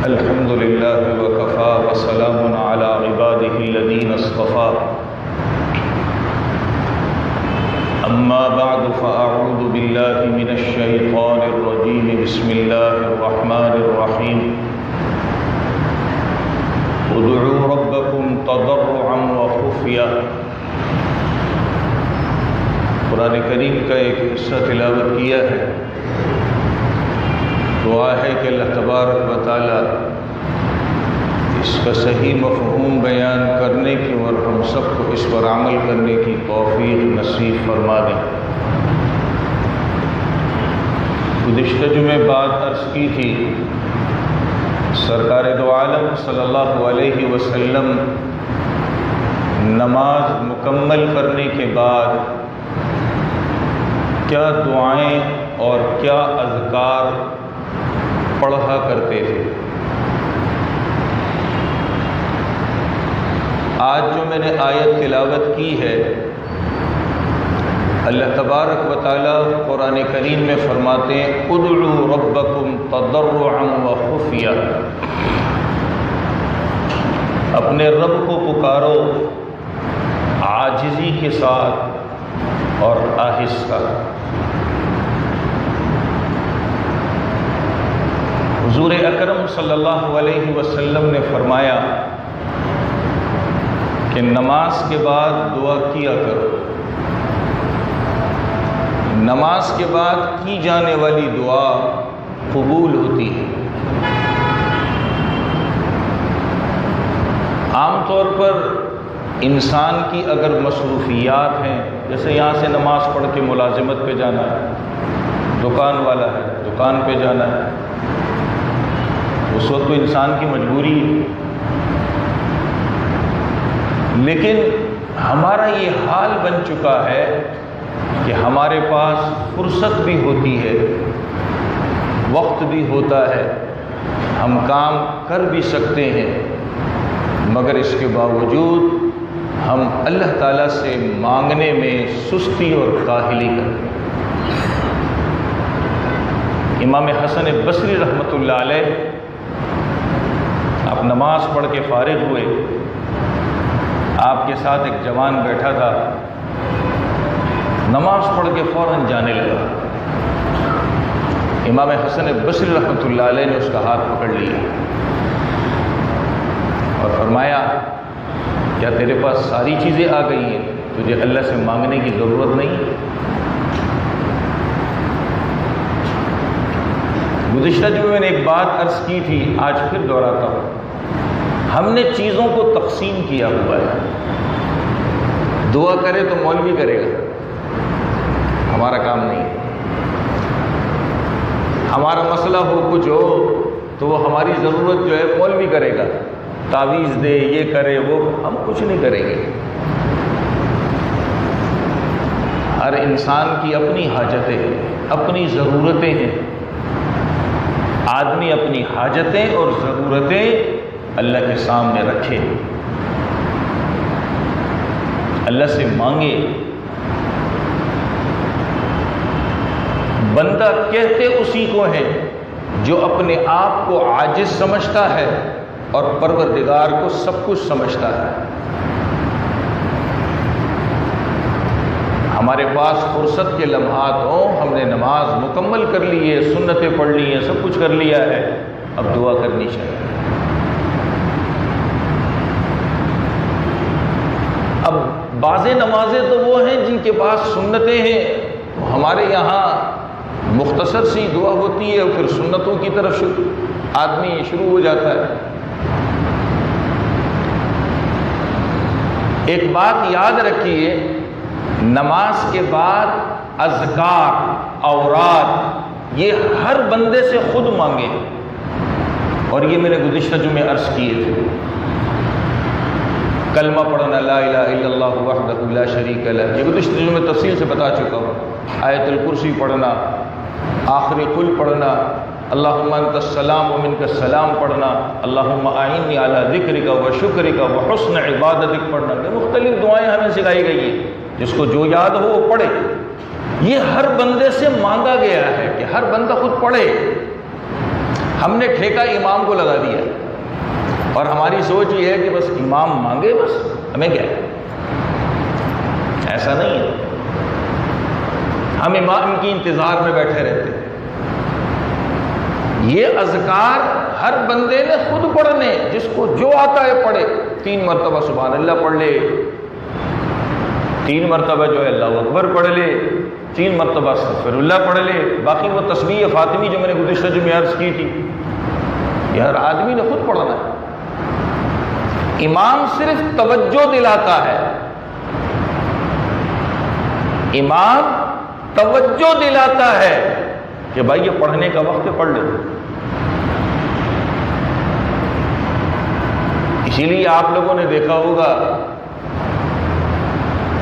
الحمد لله وكفى وسلام على عباده الذين اصطفى أما بعد فأعوذ بالله من الشيطان الرجيم بسم الله الرحمن الرحيم ادعوا ربكم تضرعا وخفيا۔ قرآن کریم کا ایک حصہ تلاوت کیا ہے۔ دعا ہے کہ اللہ تبارک و تعالی اس کا صحیح مفہوم بیان کرنے کی اور ہم سب کو اس پر عمل کرنے کی توفیق نصیب فرما دیں۔ گزشتہ جمعے بعد عرض کی تھی، سرکار دو عالم صلی اللہ علیہ وسلم نماز مکمل کرنے کے بعد کیا دعائیں اور کیا اذکار پڑھا کرتے تھے۔ آج جو میں نے آیت تلاوت کی ہے، اللہ تبارک و تعالی قرآن کریم میں فرماتے ہیں ادعوا ربکم تضرعا وخفیا، اپنے رب کو پکارو عاجزی کے ساتھ اور آہستہ۔ حضور اکرم صلی اللہ علیہ وسلم نے فرمایا کہ نماز کے بعد دعا کیا کرو۔ نماز کے بعد کی جانے والی دعا قبول ہوتی ہے۔ عام طور پر انسان کی اگر مصروفیات ہیں، جیسے یہاں سے نماز پڑھ کے ملازمت پہ جانا ہے، دکان والا ہے دکان پہ جانا ہے، اس وقت تو انسان کی مجبوری ہے، لیکن ہمارا یہ حال بن چکا ہے کہ ہمارے پاس فرصت بھی ہوتی ہے، وقت بھی ہوتا ہے، ہم کام کر بھی سکتے ہیں، مگر اس کے باوجود ہم اللہ تعالیٰ سے مانگنے میں سستی اور کاہلی کرتے ہیں۔ امام حسن بصری رحمۃ اللہ علیہ آپ نماز پڑھ کے فارغ ہوئے، آپ کے ساتھ ایک جوان بیٹھا تھا، نماز پڑھ کے فوراً جانے لگا۔ امام حسن بصری رحمۃ اللہ علیہ نے اس کا ہاتھ پکڑ لیا اور فرمایا کیا تیرے پاس ساری چیزیں آ گئی ہیں، تجھے اللہ سے مانگنے کی ضرورت نہیں؟ گزشتہ جو میں نے ایک بات عرض کی تھی، آج پھر دہراتا ہوں، ہم نے چیزوں کو تقسیم کیا ہوا ہے۔ دعا کرے تو مولوی کرے گا، ہمارا کام نہیں۔ ہمارا مسئلہ ہو کچھ ہو تو وہ ہماری ضرورت جو ہے مولوی کرے گا، تعویذ دے، یہ کرے وہ، ہم کچھ نہیں کریں گے۔ ہر انسان کی اپنی حاجتیں ہیں، اپنی ضرورتیں ہیں۔ آدمی اپنی حاجتیں اور ضرورتیں اللہ کے سامنے رکھے، اللہ سے مانگے۔ بندہ کہتے اسی کو ہے جو اپنے آپ کو عاجز سمجھتا ہے اور پروردگار کو سب کچھ سمجھتا ہے۔ ہمارے پاس فرصت کے لمحات ہوں، ہم نے نماز مکمل کر لی ہے، سنتیں پڑھ لی ہیں، سب کچھ کر لیا ہے، اب دعا کرنی چاہیے۔ اب بعض نمازیں تو وہ ہیں جن کے پاس سنتیں ہیں، ہمارے یہاں مختصر سی دعا ہوتی ہے اور پھر سنتوں کی طرف آدمی شروع ہو جاتا ہے۔ ایک بات یاد رکھیے، نماز کے بعد اذکار، اوراد، یہ ہر بندے سے خود مانگے، اور یہ میں نے گزشتہ جمعے عرض کیے تھے۔ کلمہ پڑھنا لا الہ الا اللہ وحدہ لا شریک لہ، یہ گزشتہ جمعے تفصیل سے بتا چکا ہوں۔ آیت الکرسی پڑھنا، آخری قل پڑھنا، اللہم انت السلام ومنک السلام پڑھنا، اللہم اعنی علی ذکرک و شکرک و حسن عبادتک پڑھنا، یہ مختلف دعائیں ہمیں سکھائی گئی ہیں، جس کو جو یاد ہو وہ پڑھے۔ یہ ہر بندے سے مانگا گیا ہے کہ ہر بندہ خود پڑھے۔ ہم نے ٹھیکہ امام کو لگا دیا اور ہماری سوچ یہ ہے کہ بس امام مانگے بس ہمیں کیا ہے. ایسا نہیں ہے. ہم امام کی انتظار میں بیٹھے رہتے ہیں. یہ اذکار ہر بندے نے خود پڑھنے، جس کو جو آتا ہے پڑھے. 3 مرتبہ سبحان اللہ پڑھ لے، 3 مرتبہ جو ہے اللہ اکبر پڑھ لے، 3 مرتبہ استغفر اللہ پڑھ لے. باقی وہ تسبیح فاطمی جو میں نے گزشتہ جمعے عرض کی تھی، یہ ہر آدمی نے خود پڑھنا ہے. امام صرف توجہ دلاتا ہے. امام توجہ دلاتا ہے کہ بھائی یہ پڑھنے کا وقت ہے، پڑھ لے. اسی لیے آپ لوگوں نے دیکھا ہوگا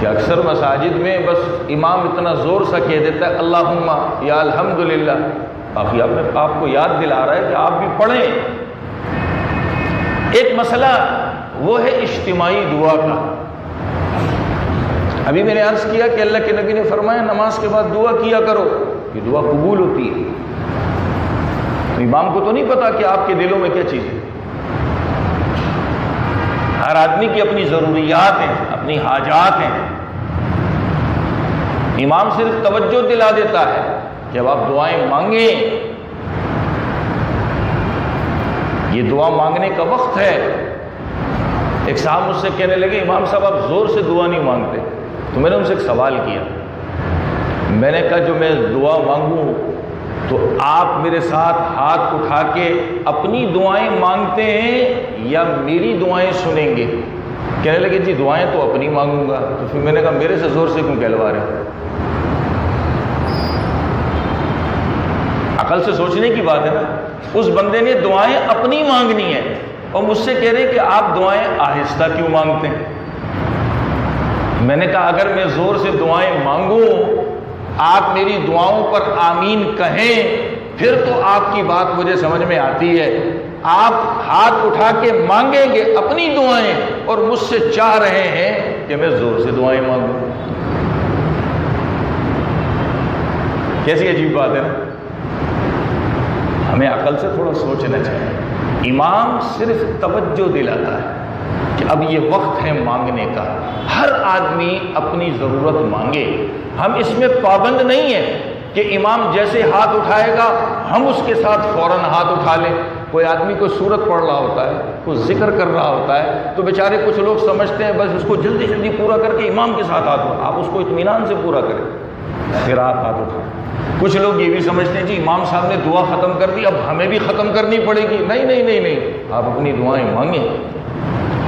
کہ اکثر مساجد میں بس امام اتنا زور سا کہہ دیتا ہے اللہم یا الحمدللہ، باقی آپ کو یاد دلا رہا ہے کہ آپ بھی پڑھیں. ایک مسئلہ وہ ہے اجتماعی دعا کا. ابھی میں نے عرض کیا کہ اللہ کے نبی نے فرمایا نماز کے بعد دعا کیا کرو، یہ دعا قبول ہوتی ہے. تو امام کو تو نہیں پتا کہ آپ کے دلوں میں کیا چیز ہے. ہر آدمی کی اپنی ضروریات ہیں، اپنی حاجات ہیں. امام صرف توجہ دلا دیتا ہے کہ اب آپ دعائیں مانگیں، یہ دعا مانگنے کا وقت ہے. ایک صاحب مجھ سے کہنے لگے امام صاحب آپ زور سے دعا نہیں مانگتے. تو میں نے ان سے ایک سوال کیا. میں نے کہا جو میں دعا مانگوں تو آپ میرے ساتھ ہاتھ اٹھا کے اپنی دعائیں مانگتے ہیں یا میری دعائیں سنیں گے؟ کہنے لگے جی دعائیں تو اپنی مانگوں گا. تو پھر میں نے کہا میرے سے زور سے کیوں کہلوا رہے؟ عقل سے سوچنے کی بات ہے نا. اس بندے نے دعائیں اپنی مانگنی ہے اور مجھ سے کہہ رہے کہ آپ دعائیں آہستہ کیوں مانگتے ہیں. میں نے کہا اگر میں زور سے دعائیں مانگوں، آپ میری دعاؤں پر آمین کہیں، پھر تو آپ کی بات مجھے سمجھ میں آتی ہے. آپ ہاتھ اٹھا کے مانگیں گے اپنی دعائیں اور مجھ سے چاہ رہے ہیں کہ میں زور سے دعائیں مانگوں. کیسی عجیب بات ہے نا. ہمیں عقل سے تھوڑا سوچنا چاہیے. امام صرف توجہ دلاتا ہے کہ اب یہ وقت ہے مانگنے کا. ہر آدمی اپنی ضرورت مانگے. ہم اس میں پابند نہیں ہیں کہ امام جیسے ہاتھ اٹھائے گا ہم اس کے ساتھ فوراً ہاتھ اٹھا لیں. کوئی آدمی کوئی سورت پڑھ رہا ہوتا ہے، کوئی ذکر کر رہا ہوتا ہے، تو بیچارے کچھ لوگ سمجھتے ہیں بس اس کو جلدی جلدی پورا کر کے امام کے ساتھ ہاتھ اٹھائیں. آپ اس کو اطمینان سے پورا کریں پھر آپ ہاتھ اٹھائیں. کچھ لوگ یہ بھی سمجھتے ہیں جی امام صاحب نے دعا ختم کر دی اب ہمیں بھی ختم کرنی پڑے گی. نہیں نہیں نہیں نہیں، آپ اپنی دعائیں مانگیں،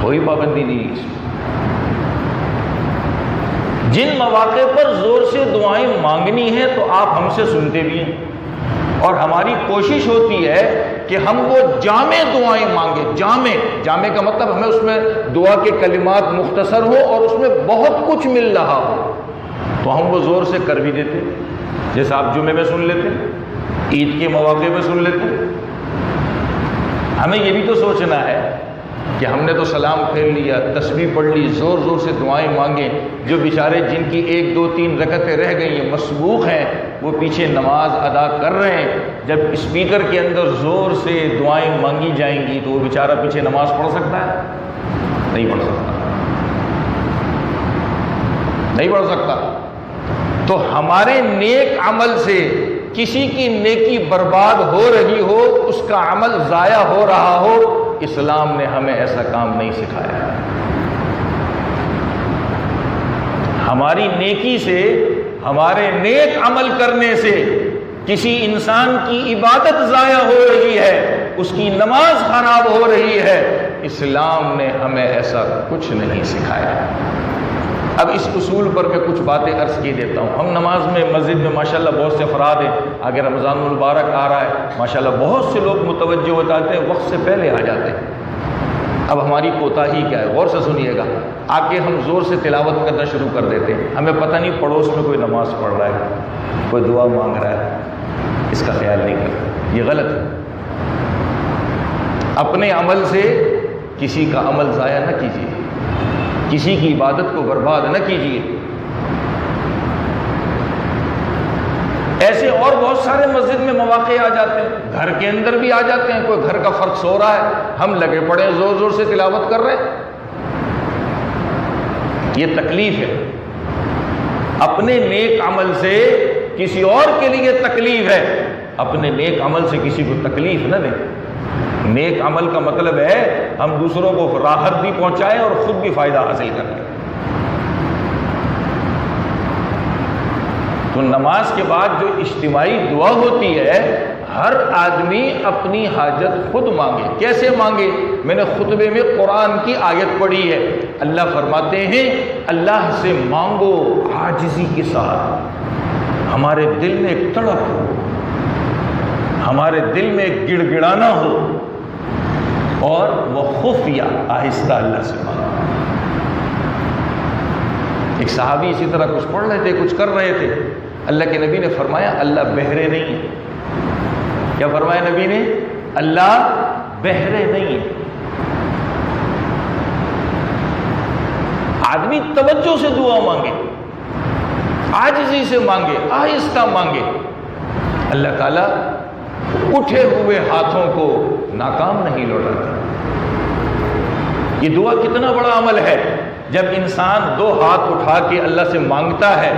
کوئی پابندی نہیں. جن مواقع پر زور سے دعائیں مانگنی ہیں تو آپ ہم سے سنتے بھی ہیں اور ہماری کوشش ہوتی ہے کہ ہم وہ جامع دعائیں مانگیں. جامع کا مطلب ہمیں اس میں دعا کے کلمات مختصر ہو اور اس میں بہت کچھ مل رہا ہو تو ہم وہ زور سے کر بھی دیتے. جیسے آپ جمعے میں سن لیتے، عید کے مواقع میں سن لیتے. ہمیں یہ بھی تو سوچنا ہے کہ ہم نے تو سلام پھیر لیا، تسبیح پڑھ لی، زور زور سے دعائیں مانگیں. جو بیچارے جن کی 1 2 3 رکعتیں رہ گئی ہیں، مسبوق ہیں، وہ پیچھے نماز ادا کر رہے ہیں، جب اسپیکر کے اندر زور سے دعائیں مانگی جائیں گی تو وہ بیچارہ پیچھے نماز پڑھ سکتا ہے؟ نہیں پڑھ سکتا، نہیں پڑھ سکتا. تو ہمارے نیک عمل سے کسی کی نیکی برباد ہو رہی ہو، اس کا عمل ضائع ہو رہا ہو، اسلام نے ہمیں ایسا کام نہیں سکھایا. ہماری نیکی سے، ہمارے نیک عمل کرنے سے کسی انسان کی عبادت ضائع ہو رہی ہے، اس کی نماز خراب ہو رہی ہے، اسلام نے ہمیں ایسا کچھ نہیں سکھایا. اب اس اصول پر میں کچھ باتیں عرض کی دیتا ہوں. ہم نماز میں مسجد میں ماشاءاللہ بہت سے افراد ہیں، آگے رمضان المبارک آ رہا ہے، ماشاءاللہ بہت سے لوگ متوجہ ہو جاتے ہیں، وقت سے پہلے آ جاتے ہیں. اب ہماری کوتاہی کیا ہے؟ غور سے سنیے گا. آ کے ہم زور سے تلاوت کرنا شروع کر دیتے ہیں، ہمیں پتہ نہیں پڑوس میں کوئی نماز پڑھ رہا ہے، کوئی دعا مانگ رہا ہے، اس کا خیال نہیں کرتا. یہ غلط ہے. اپنے عمل سے کسی کا عمل ضائع نہ کیجیے، کسی کی عبادت کو برباد نہ کیجیے. ایسے اور بہت سارے مسجد میں مواقع آ جاتے ہیں، گھر کے اندر بھی آ جاتے ہیں، کوئی گھر کا فرد سو رہا ہے، ہم لگے پڑے ہیں زور زور سے تلاوت کر رہے ہیں۔ یہ تکلیف ہے، اپنے نیک عمل سے کسی اور کے لیے تکلیف ہے، اپنے نیک عمل سے کسی کو تکلیف نہ دیں۔ نیک عمل کا مطلب ہے ہم دوسروں کو راحت بھی پہنچائیں اور خود بھی فائدہ حاصل کر لیں۔ تو نماز کے بعد جو اجتماعی دعا ہوتی ہے، ہر آدمی اپنی حاجت خود مانگے۔ کیسے مانگے؟ میں نے خطبے میں قرآن کی آیت پڑھی ہے، اللہ فرماتے ہیں اللہ سے مانگو عاجزی کے ساتھ، ہمارے دل میں ایک تڑپ ہو، ہمارے دل میں ایک گڑ گڑانا ہو، اور وہ خفیہ آہستہ اللہ سے مانگو۔ ایک صحابی اسی طرح کچھ پڑھ رہے تھے، کچھ کر رہے تھے، اللہ کے نبی نے فرمایا اللہ بہرے نہیں ہے۔ کیا فرمایا نبی نے؟ اللہ بہرے نہیں ہے۔ آدمی توجہ سے دعا مانگے، عاجزی سے مانگے، آہستہ مانگے، اللہ تعالیٰ اٹھے ہوئے ہاتھوں کو ناکام نہیں لوٹاتا۔ یہ دعا کتنا بڑا عمل ہے، جب انسان دو ہاتھ اٹھا کے اللہ سے مانگتا ہے،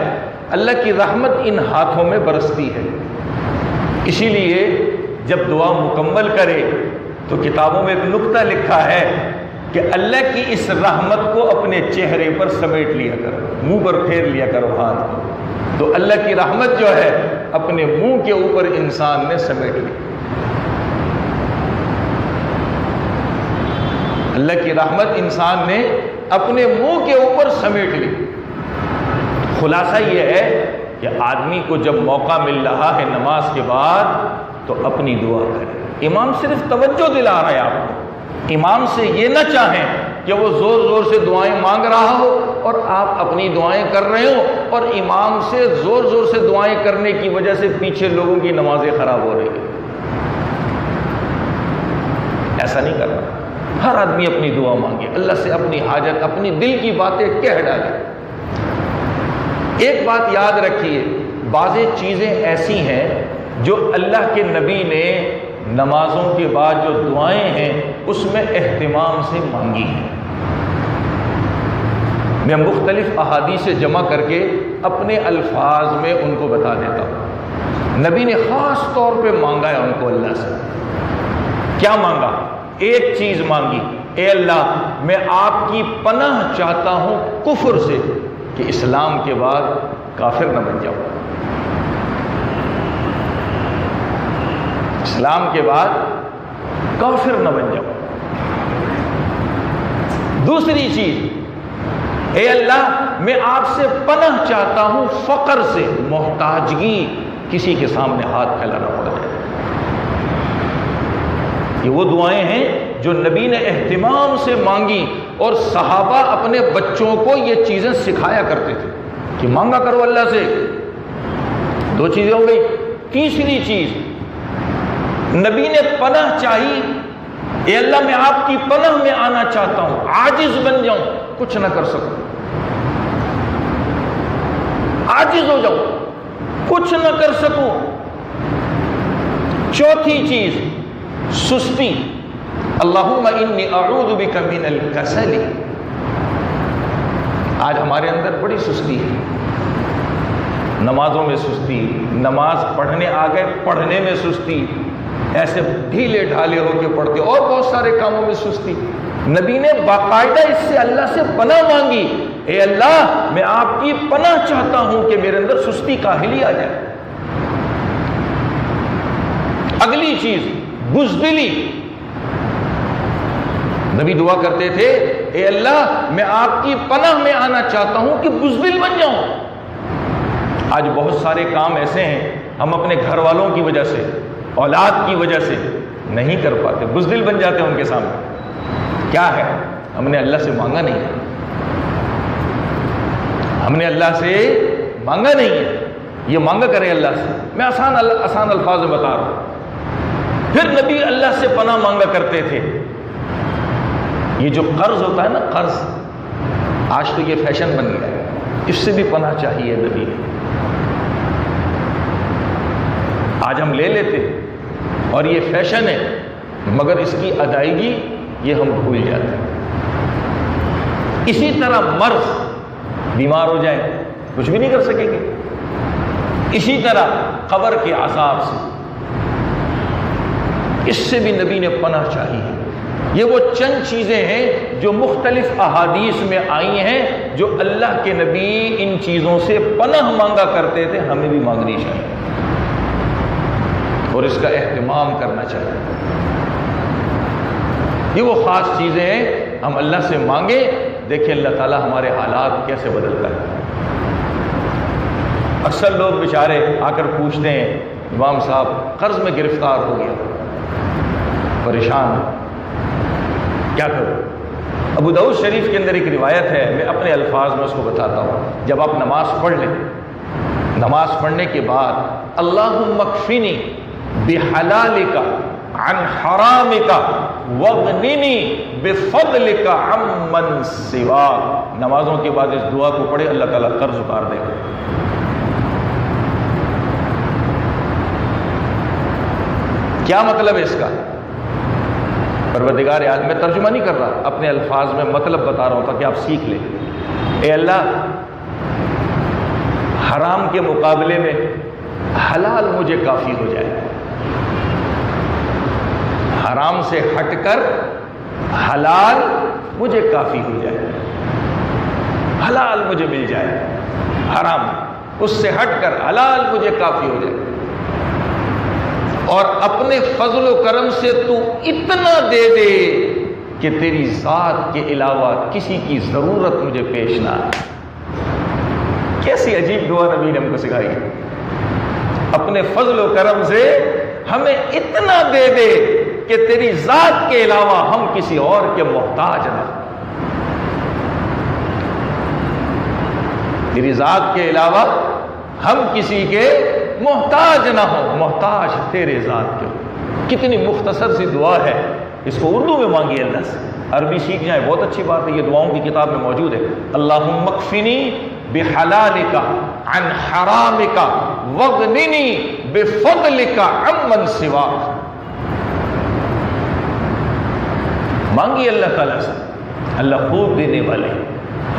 اللہ کی رحمت ان ہاتھوں میں برستی ہے۔ اسی لیے جب دعا مکمل کرے تو کتابوں میں ایک نقطہ لکھا ہے کہ اللہ کی اس رحمت کو اپنے چہرے پر سمیٹ لیا کرو، منہ پر پھیر لیا کرو ہاتھ کو۔ تو اللہ کی رحمت جو ہے اپنے منہ کے اوپر انسان نے سمیٹ لی۔ اللہ کی رحمت انسان نے اپنے منہ کے اوپر سمیٹ لی۔ خلاصہ یہ ہے کہ آدمی کو جب موقع مل رہا ہے نماز کے بعد تو اپنی دعا کرے۔ امام صرف توجہ دلا رہا ہے آپ کو، امام سے یہ نہ چاہیں کہ وہ زور زور سے دعائیں مانگ رہا ہو اور آپ اپنی دعائیں کر رہے ہو، اور امام سے زور زور سے دعائیں کرنے کی وجہ سے پیچھے لوگوں کی نمازیں خراب ہو رہی ہیں۔ ایسا نہیں کرنا، ہر آدمی اپنی دعا مانگے، اللہ سے اپنی حاجت، اپنی دل کی باتیں کہہ ڈالے۔ ایک بات یاد رکھیے، بعض چیزیں ایسی ہیں جو اللہ کے نبی نے نمازوں کے بعد جو دعائیں ہیں اس میں اہتمام سے مانگی ہیں۔ میں مختلف احادیث جمع کر کے اپنے الفاظ میں ان کو بتا دیتا ہوں۔ نبی نے خاص طور پہ مانگا ہے ان کو اللہ سے۔ کیا مانگا؟ ایک چیز مانگی، اے اللہ میں آپ کی پناہ چاہتا ہوں کفر سے، کہ اسلام کے بعد کافر نہ بن جاؤ، اسلام کے بعد کافر نہ بن جاؤ۔ دوسری چیز، اے اللہ میں آپ سے پناہ چاہتا ہوں فقر سے، محتاجگی، کسی کے سامنے ہاتھ پھیلانا پڑ جائے۔ یہ وہ دعائیں ہیں جو نبی نے اہتمام سے مانگی، اور صحابہ اپنے بچوں کو یہ چیزیں سکھایا کرتے تھے کہ مانگا کرو اللہ سے۔ دو چیزیں ہو گئی۔ تیسری چیز، نبی نے پناہ چاہی، اے اللہ میں آپ کی پناہ میں آنا چاہتا ہوں، عاجز بن جاؤں، کچھ نہ کر سکوں، عاجز ہو جاؤں، کچھ نہ کر سکوں۔ چوتھی چیز، سستی، اللہم انی اعوذ بک من الکسل۔ آج ہمارے اندر بڑی سستی ہے، نمازوں میں سستی، نماز پڑھنے آ گئے پڑھنے میں سستی، ایسے ڈھیلے ڈھالے ہو کے پڑھتے، اور بہت سارے کاموں میں سستی۔ نبی نے باقاعدہ اس سے اللہ سے پناہ مانگی، اے اللہ میں آپ کی پناہ چاہتا ہوں کہ میرے اندر سستی کاہلی آ جائے۔ اگلی چیز، بزدلی، نبی دعا کرتے تھے اے اللہ میں آپ کی پناہ میں آنا چاہتا ہوں کہ بزدل بن جاؤں۔ آج بہت سارے کام ایسے ہیں ہم اپنے گھر والوں کی وجہ سے، اولاد کی وجہ سے نہیں کر پاتے، بزدل بن جاتے ہیں ان کے سامنے۔ کیا ہے؟ ہم نے اللہ سے مانگا نہیں ہے، ہم نے اللہ سے مانگا نہیں ہے۔ یہ مانگا کریں اللہ سے، میں آسان الفاظ میں بتا رہا ہوں۔ پھر نبی اللہ سے پناہ مانگا کرتے تھے۔ یہ جو قرض ہوتا ہے نا، قرض، آج تو یہ فیشن بن گیا ہے، اس سے بھی پناہ چاہیے نبی نے۔ آج ہم لے لیتے اور یہ فیشن ہے، مگر اس کی ادائیگی یہ ہم بھول جاتے ہیں۔ اسی طرح مرض، بیمار ہو جائے کچھ بھی نہیں کر سکیں گے۔ اسی طرح قبر کے عذاب سے، اس سے بھی نبی نے پناہ چاہی ہے۔ یہ وہ چند چیزیں ہیں جو مختلف احادیث میں آئی ہیں، جو اللہ کے نبی ان چیزوں سے پناہ مانگا کرتے تھے، ہمیں بھی مانگنی چاہیے اور اس کا اہتمام کرنا چاہیے۔ یہ وہ خاص چیزیں ہیں، ہم اللہ سے مانگیں، دیکھیں اللہ تعالیٰ ہمارے حالات کیسے بدلتا ہے۔ اکثر لوگ بیچارے آ کر پوچھتے ہیں امام صاحب قرض میں گرفتار ہو گیا، پریشان ہوں، کیا کروں؟ ابو داؤد شریف کے اندر ایک روایت ہے، میں اپنے الفاظ میں اس کو بتاتا ہوں۔ جب آپ نماز پڑھ لیں، نماز پڑھنے کے بعد اللہم اکفنی بحلالک عن حرامک واغننی بفضلک عمن سواک، نمازوں کے بعد اس دعا کو پڑھے، اللہ تعالیٰ قرض اتار دے گا۔ کیا مطلب ہے اس کا؟ پروردگار عالم، میں ترجمہ نہیں کر رہا، اپنے الفاظ میں مطلب بتا رہا ہوں تاکہ آپ سیکھ لیں۔ اے اللہ، حرام کے مقابلے میں حلال مجھے کافی ہو جائے، حرام سے ہٹ کر حلال مجھے کافی ہو جائے، حلال مجھے مل جائے، حرام اس سے ہٹ کر حلال مجھے کافی ہو جائے، اور اپنے فضل و کرم سے تو اتنا دے دے کہ تیری ذات کے علاوہ کسی کی ضرورت مجھے پیش نہ آئے۔ کیسی عجیب دعا نبی نے ہم کو سکھائی ہے۔ اپنے فضل و کرم سے ہمیں اتنا دے دے کہ تیری ذات کے علاوہ ہم کسی اور کے محتاج نہ ہوں، تیری ذات کے علاوہ ہم کسی کے محتاج نہ ہو، محتاج تیرے ذات کے۔ کتنی مختصر سی دعا ہے، اس کو اردو میں مانگی اللہ سے، عربی سیکھ جائیں بہت اچھی بات ہے، یہ دعاؤں کی کتاب میں موجود ہے۔ اللہم اکفنی بحلالک عن حرامک واغننی بفضلک عمن سواک، مانگی اللہ تعالیٰ سے، اللہ خوب دینے والے۔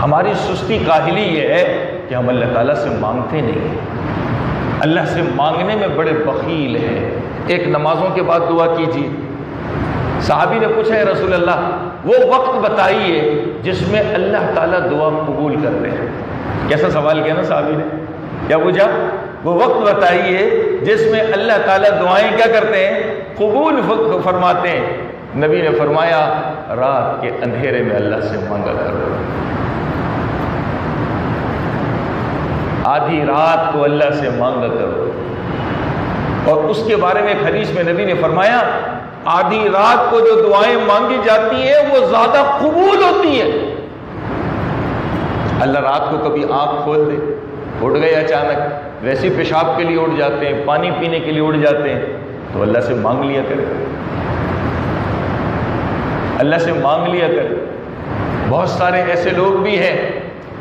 ہماری سستی کاہلی یہ ہے کہ ہم اللہ تعالیٰ سے مانگتے نہیں ہیں، اللہ سے مانگنے میں بڑے بخیل ہیں۔ ایک نمازوں کے بعد دعا کیجیے، صحابی نے پوچھا ہے رسول اللہ وہ وقت بتائیے جس میں اللہ تعالیٰ دعا قبول کرتے ہیں۔ کیسا سوال کیا نا صحابی نے، کیا پوچھا؟ وہ وقت بتائیے جس میں اللہ تعالیٰ دعائیں کیا کرتے ہیں؟ قبول فرماتے ہیں۔ نبی نے فرمایا رات کے اندھیرے میں اللہ سے مانگا کرو، آدھی رات کو اللہ سے مانگا کرو۔ اور اس کے بارے میں ایک حدیث میں نبی نے فرمایا آدھی رات کو جو دعائیں مانگی جاتی ہیں وہ زیادہ قبول ہوتی ہیں۔ اللہ رات کو کبھی آنکھ کھول دے، اٹھ گئے اچانک، ویسے پیشاب کے لیے اٹھ جاتے ہیں، پانی پینے کے لیے اٹھ جاتے ہیں، تو اللہ سے مانگ لیا کرے، اللہ سے مانگ لیا کرے۔ بہت سارے ایسے لوگ بھی ہیں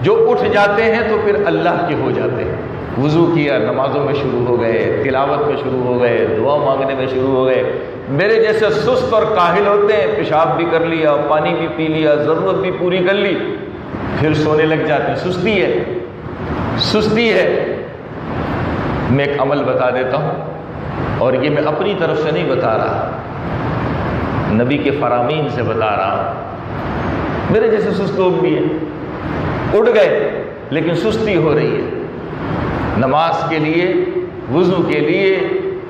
جو اٹھ جاتے ہیں تو پھر اللہ کے ہو جاتے ہیں، وضو کیا، نمازوں میں شروع ہو گئے، تلاوت میں شروع ہو گئے، دعا مانگنے میں شروع ہو گئے۔ میرے جیسے سست اور کاہل ہوتے ہیں، پیشاب بھی کر لیا، پانی بھی پی لیا، ضرورت بھی پوری کر لی، پھر سونے لگ جاتے ہیں۔ سستی ہے، سستی ہے۔ میں ایک عمل بتا دیتا ہوں، اور یہ میں اپنی طرف سے نہیں بتا رہا، نبی کے فرامین سے بتا رہا ہوں۔ میرے جیسے سست لوگ بھی ہیں، اٹھ گئے لیکن سستی ہو رہی ہے، نماز کے لیے، وضو کے لیے،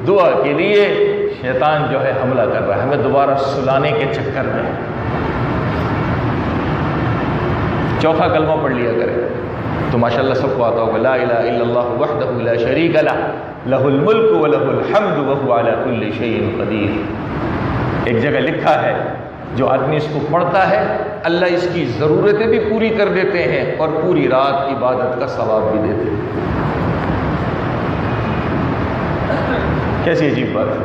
دعا کے لیے شیطان جو ہے حملہ کر رہا ہے ہمیں دوبارہ سلانے کے چکر میں۔ چوتھا کلمہ پڑھ لیا کرے تو ماشاءاللہ سب کو آتا ہوگا، لا الہ الا اللہ وحدہ لا شریک لہ لہ الملک ولہ الحمد وہو علی کل شیء قدیر۔ ایک جگہ لکھا ہے جو آدمی اس کو پڑھتا ہے اللہ اس کی ضرورتیں بھی پوری کر دیتے ہیں اور پوری رات عبادت کا ثواب بھی دیتے ہیں۔ کیسی عجیب بات ہے۔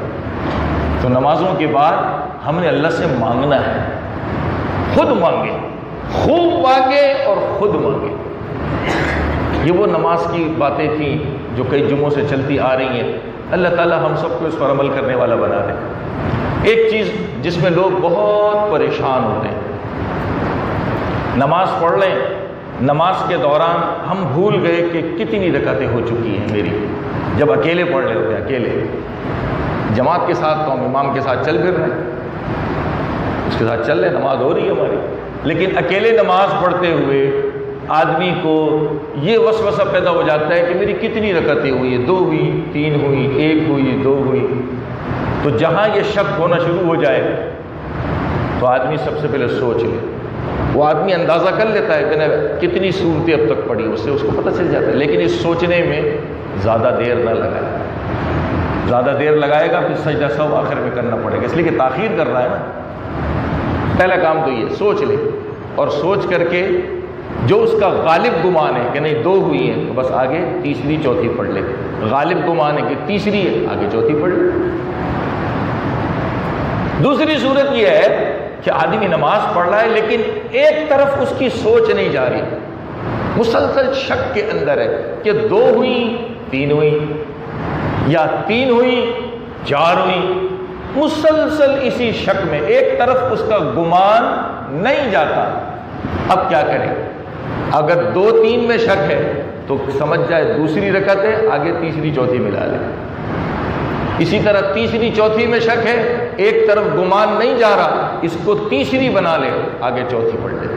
تو نمازوں کے بعد ہم نے اللہ سے مانگنا ہے، خود مانگے، خوب مانگے اور خود مانگے۔ یہ وہ نماز کی باتیں تھیں جو کئی جمعوں سے چلتی آ رہی ہیں۔ اللہ تعالیٰ ہم سب کو اس پر عمل کرنے والا بنا دے۔ ایک چیز جس میں لوگ بہت پریشان ہوتے ہیں، نماز پڑھ لیں، نماز کے دوران ہم بھول گئے کہ کتنی رکعتیں ہو چکی ہیں میری۔ جب اکیلے پڑھ رہے ہوتے ہیں، اکیلے، جماعت کے ساتھ تو ہم امام کے ساتھ چل پھر رہے ہیں، اس کے ساتھ چل رہے، نماز ہو رہی ہے ہماری، لیکن اکیلے نماز پڑھتے ہوئے آدمی کو یہ وسوسہ پیدا ہو جاتا ہے کہ میری کتنی رکعتیں ہوئی ہیں، 2 ہوئی، 3 ہوئی، 1 ہوئی، 2 ہوئی۔ تو جہاں یہ شک ہونا شروع ہو جائے تو آدمی سب سے پہلے سوچ لے۔ وہ آدمی اندازہ کر لیتا ہے کہ کتنی صورتیں اب تک پڑھی، اس سے اس کو پتہ چل جاتا ہے، لیکن اس سوچنے میں زیادہ دیر نہ لگائے۔ زیادہ دیر لگائے گا پھر سجدہ سہو آخر میں کرنا پڑے گا، اس لیے کہ تاخیر کر رہا ہے نا۔ پہلا کام تو یہ سوچ لے، اور سوچ کر کے جو اس کا غالب گمان ہے کہ نہیں 2 ہوئی ہیں تو بس آگے تیسری چوتھی پڑھ لے، غالب گمان ہے کہ تیسری ہے آگے چوتھی پڑھ لے۔ دوسری صورت یہ ہے کہ آدمی نماز پڑھ رہا ہے لیکن ایک طرف اس کی سوچ نہیں جا رہی، مسلسل شک کے اندر ہے کہ 2 ہوئی، 3 ہوئی، یا 3 ہوئی، 4 ہوئی، مسلسل اسی شک میں، ایک طرف اس کا گمان نہیں جاتا۔ اب کیا کرے؟ اگر 2 3 میں شک ہے تو سمجھ جائے دوسری رکعت ہے، آگے تیسری چوتھی ملا لے۔ اسی طرح تیسری چوتھی میں شک ہے، ایک طرف گمان نہیں جا رہا، اس کو تیسری بنا لے، آگے چوتھی پڑھ لے۔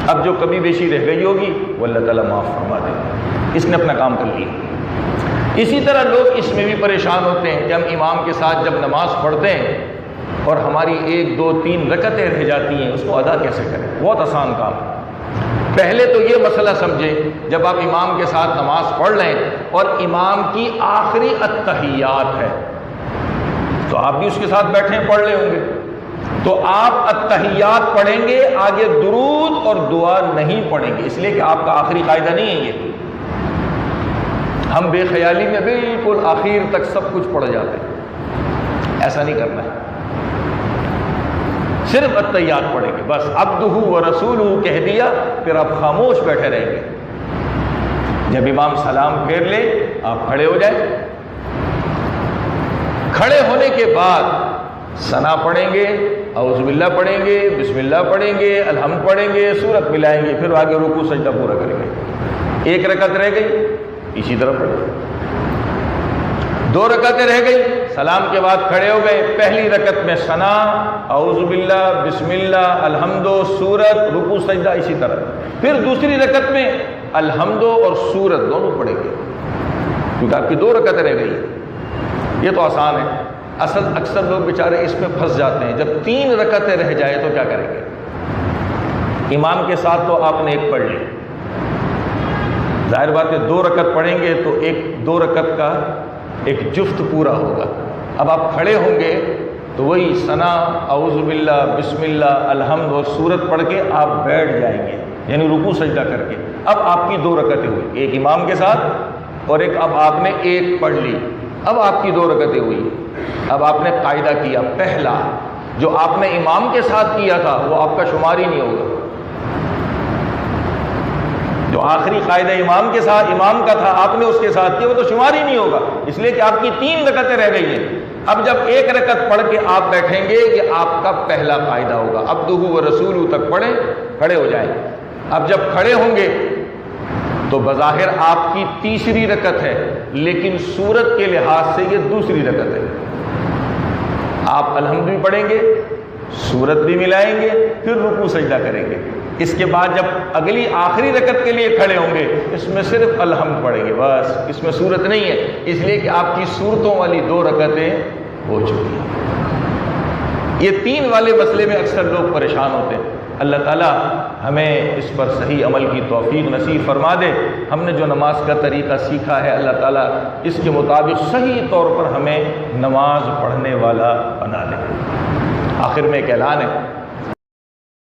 اب جو کمی بیشی رہ گئی ہوگی وہ اللہ تعالیٰ معاف فرما دے، اس نے اپنا کام کر لیا۔ اسی طرح لوگ اس میں بھی پریشان ہوتے ہیں کہ ہم امام کے ساتھ جب نماز پڑھتے ہیں اور ہماری 1 2 3 رکعتیں رہ جاتی ہیں، اس کو ادا کیسے کریں؟ بہت آسان کام ہے۔ پہلے تو یہ مسئلہ سمجھیں، جب آپ امام کے ساتھ نماز پڑھ لیں اور امام کی آخری التحیات ہے تو آپ بھی اس کے ساتھ بیٹھے پڑھ لے ہوں گے، تو آپ التحیات پڑھیں گے، آگے درود اور دعا نہیں پڑھیں گے، اس لیے کہ آپ کا آخری قاعدہ نہیں ہے یہ۔ ہم بے خیالی میں بالکل آخر تک سب کچھ پڑھ جاتے ہیں، ایسا نہیں کرنا ہے، صرف التحیات پڑھیں گے بس، عبدہ و رسولہ کہہ دیا، پھر آپ خاموش بیٹھے رہیں گے۔ جب امام سلام پھیر لے آپ کھڑے ہو جائیں، کھڑے ہونے کے بعد ثنا پڑھیں گے، اعوذ باللہ پڑھیں گے، بسم اللہ پڑھیں گے، الحمد پڑھیں گے، سورت ملائیں گے، پھر آگے رکوع سجدہ پورا کریں گے۔ 1 رکعت رہ گئی، اسی طرح پڑھیں۔ 2 رکعتیں رہ گئی، سلام کے بعد کھڑے ہو گئے، پہلی رکعت میں ثنا، اعوذ باللہ، بسم اللہ، الحمد، سورت، رکوع سجدہ، اسی طرح۔ پھر دوسری رکعت میں الحمد اور سورت دونوں پڑھیں گے، کیونکہ آپ کی 2 رکعتیں رہ گئی۔ یہ تو آسان ہے، اکثر لوگ بیچارے اس میں پھنس جاتے ہیں، جب 3 رکعتیں رہ جائے تو کیا کریں گے؟ امام کے ساتھ تو آپ نے 1 پڑھ لی، ظاہر بات ہے 2 رکعت پڑھیں گے تو 2 رکعت کا ایک جفت پورا ہوگا۔ اب آپ کھڑے ہوں گے تو وہی ثنا، اعوذ باللہ، بسم اللہ، الحمد اور سورت پڑھ کے آپ بیٹھ جائیں گے، یعنی رکوع سجدہ کر کے۔ اب آپ کی 2 رکعتیں ہوئی، 1 امام کے ساتھ اور ایک اب آپ نے 1 پڑھ لی، اب آپ کی 2 رکعتیں ہوئی۔ اب آپ نے قاعدہ کیا، پہلا جو آپ نے امام کے ساتھ کیا تھا وہ آپ کا شمار ہی نہیں ہوگا، جو آخری قاعدہ امام کے ساتھ امام کا تھا آپ نے اس کے ساتھ کیا وہ تو شمار ہی نہیں ہوگا، اس لیے کہ آپ کی 3 رکعتیں رہ گئی ہیں۔ اب جب 1 رکعت پڑھ کے آپ بیٹھیں گے یہ آپ کا پہلا قاعدہ ہوگا، عبدہ و رسولہ تک پڑھیں، کھڑے ہو جائیں۔ اب جب کھڑے ہوں گے تو بظاہر آپ کی تیسری رکعت ہے، لیکن سورت کے لحاظ سے یہ دوسری رکعت ہے۔ آپ الحمد بھی پڑھیں گے، سورت بھی ملائیں گے، پھر رکوع سجدہ کریں گے۔ اس کے بعد جب اگلی آخری رکعت کے لیے کھڑے ہوں گے اس میں صرف الحمد پڑھیں گے بس، اس میں سورت نہیں ہے، اس لیے کہ آپ کی سورتوں والی 2 رکعتیں ہو چکی ہیں۔ یہ 3 والے مسئلے میں اکثر لوگ پریشان ہوتے ہیں۔ اللہ تعالیٰ ہمیں اس پر صحیح عمل کی توفیق نصیب فرما دے۔ ہم نے جو نماز کا طریقہ سیکھا ہے اللہ تعالیٰ اس کے مطابق صحیح طور پر ہمیں نماز پڑھنے والا بنا دے۔ آخر میں ایک اعلان ہے،